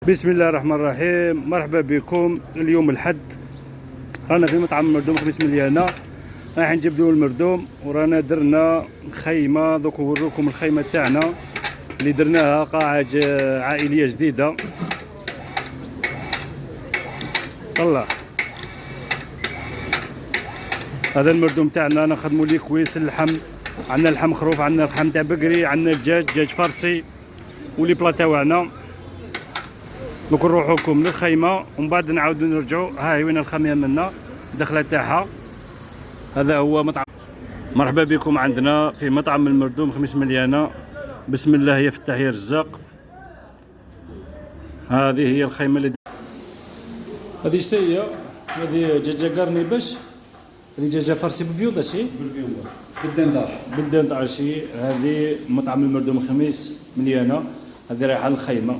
بسم الله الرحمن الرحيم. مرحبا بكم. اليوم الحد رانا في مطعم المردوم خميس مليانة، راح نجبدو المردوم ورانا درنا خيمة. دوك نوريكم الخيمة تاعنا اللي درناها قاعة عائلية جديدة. الله، هذا المردوم تاعنا نخدمو ليه كويس. اللحم عندنا لحم خروف، عندنا لحم تاع بقري، عندنا دجاج فارسي ولي بلا تاعنا. دوك نروحو لكم للخيمة ومن بعد نعاودو نرجعو. ها هي وين الخيمة منا الدخلة تاعها. هذا هو مطعم. مرحبا بكم عندنا في مطعم المردوم خميس مليانة. بسم الله يا فتاح يا رزاق. هذه هي الخيمة اللي هذه سيئة. هذه دجاجة قرني باش هذه دجاجة فارسي بالفيوضة شي بالدنداش بالدنداش. هذه مطعم المردوم خميس مليانة. هذه رايحة للخيمة.